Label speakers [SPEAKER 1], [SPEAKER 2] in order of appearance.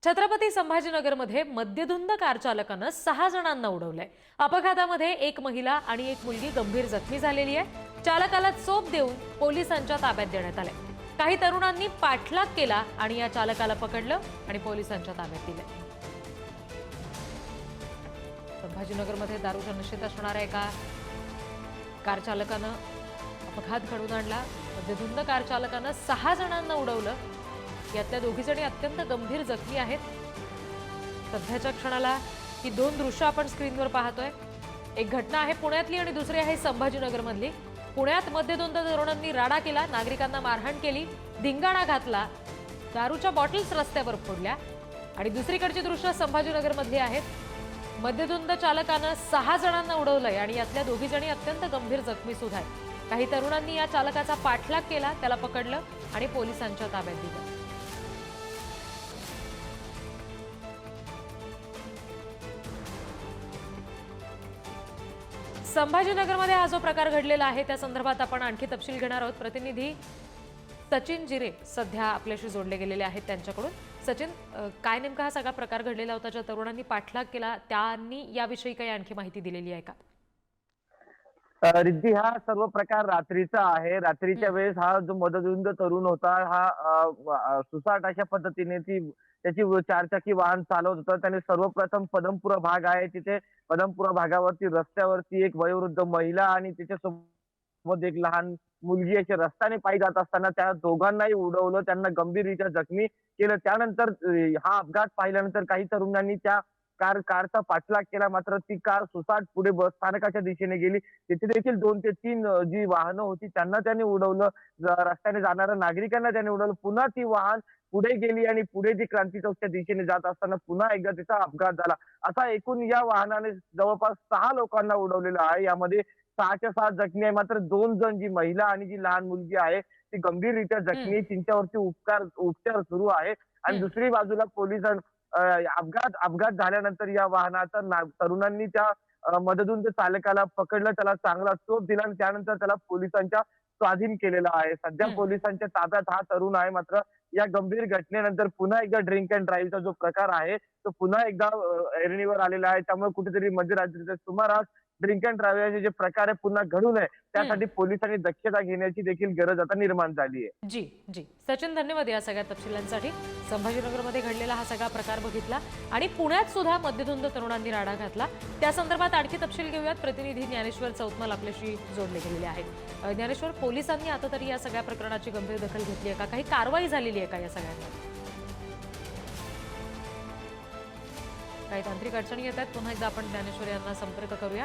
[SPEAKER 1] Chhatrapati संभाजीनगरमध्ये मद्यधुंद car चालकानं 6 जणांना उडवलंय। अपघातामध्ये एक महिला आणि एक मुलगी गंभीर जखमी झालेली आहे। चालकाला चोप देऊन पोलिसांच्या ताब्यात देण्यात आले। काही तरुणांनी पाठलाग केला आणि या चालकाला पकडलं आणि पोलिसांच्या ताब्यात दिले। संभाजीनगरमध्ये दारूच्या नशेत असणाऱ्या एका कार चालकानं अपघात घडवून आणला। मद्यधुंद कार चालकानं 6 जणांना उडवलं। यातल्या दोघी जणी अत्यंत गंभीर जखमी आहेत। सध्याच्या क्षणाला ही दोन दृश्य आपण स्क्रीनवर पाहतोय। एक घटना आहे पुण्यातली आणि दुसरी आहे संभाजीनगरमधली। पुण्यात मद्यधुंद तरुणांनी राडा केला, नागरिकांना मारहाण केली, धिंगाणा घातला, दारूच्या बॉटल्स रस्त्यावर फोडल्या आणि दुसरीकडची दृश्य संभाजीनगरमधली आहेत। मद्यधुंद चालकानं 6 जणांना उडवलंय आणि यातल्या दोघी जणी अत्यंत गंभीर जखमी सुद्धा आहेत। काही तरुणांनी या चालकाचा पाठलाग केला, त्याला पकडलं आणि पोलिसांच्या ताब्यात दिलं। संभाजीनगरमध्ये हा जो प्रकार घडलेला आहे त्या संदर्भात आपण आणखी तपशील घेणार आहोत। प्रतिनिधी सचिन जिरे सध्या आपल्याशी जोडले गेलेले आहेत त्यांच्याकडून। सचिन, काय नेमका हा सगळा प्रकार घडलेला होता, ज्या तरुणांनी पाठलाग केला त्यांनी याविषयी काही आणखी माहिती दिलेली आहे का?
[SPEAKER 2] रिद्धी, हा सर्व प्रकार रात्रीचा आहे। रात्रीच्या वेळेस हा जो मदधुंद तरुण होता हा सुसाट अशा पद्धतीने त्याची चारचाकी वाहन चालवत होता। त्याने सर्वप्रथम पदमपुरा भाग आहे, तिथे पदमपुरा भागावरती रस्त्यावरती एक वयोवृद्ध महिला आणि तिच्यासोबत एक लहान मुलगी असे रस्त्याने पायी जात असताना त्या दोघांनाही उडवलं, त्यांना गंभीररीत्या जखमी केलं। त्यानंतर हा अपघात पाहिल्यानंतर काही तरुणांनी त्या कारचा पाठलाग केला, मात्र ती कार सुसाट पुढे बस स्थानकाच्या दिशेने गेली। तिथे देखील 2 ते 3 जी वाहनं होती त्यांना त्याने उडवलं, रस्त्याने जाणाऱ्या नागरिकांना त्याने उडवलं। पुन्हा ती वाहन पुढे गेली आणि पुढे जी क्रांती चौकच्या दिशेने जात असताना पुन्हा एकदा तिचा अपघात झाला। असा एकूण या वाहनाने जवळपास 6 लोकांना उडवलेलं आहे। यामध्ये 6च्या 6 जखमी आहे, मात्र 2 जण, जी महिला आणि जी लहान मुलगी आहे ती गंभीररीत्या जखमी आहे। त्यांच्यावरती उपचार सुरू आहे। आणि दुसरी बाजूला अपघात झाल्यानंतर या वाहनाचा तरुणांनी त्या मदधुंद चालकाला पकडलं, त्याला चांगला चोप दिला आणि त्यानंतर त्याला पोलिसांच्या स्वाधीन केलेला आहे। सध्या पोलिसांच्या ताब्यात हा तरुण आहे। मात्र या गंभीर घटनेनंतर पुन्हा एकदा ड्रिंक अँड ड्राईव्हचा जो प्रकार आहे तो पुन्हा एकदा ऐरणीवर आलेला आहे। त्यामुळे कुठेतरी मध्यरात्रीच्या सुमारास ड्रिंक अँड ड्राईव्ह जे प्रकार आहे पुन्हा घडू नये त्यासाठी पोलिसांनी दक्षता घेण्याची देखील गरज आता निर्माण झाली आहे।
[SPEAKER 1] जी जी सचिन, धन्यवाद या सगळ्या तपशिलांसाठी। संभाजीनगरमध्ये घडलेला हा सगळा प्रकार बघितला आणि पुण्यात सुद्धा मद्यधुंद तरुणांनी राडा घातला, त्या संदर्भात आणखी तपशील घेऊयात। प्रतिनिधी ज्ञानेश्वर चौतमल आपल्याशी जोडले गेलेले आहेत। ज्ञानेश्वर, पोलिसांनी आता तरी या सगळ्या प्रकरणाची गंभीर दखल घेतली आहे का? काही कारवाई झालेली आहे का या सगळ्यांवर? काही तांत्रिक अडचणी येत आहेत, पुन्हा एकदा आपण ज्ञानेश्वर यांना संपर्क करूया।